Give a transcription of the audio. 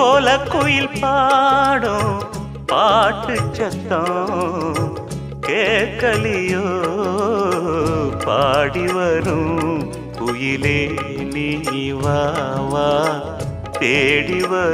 கோலக்குயில் பாடும் பாட்டு சத்தம் கேட்கலியோ பாடி வரும் குயிலே நீ வா வா தேடி வரும்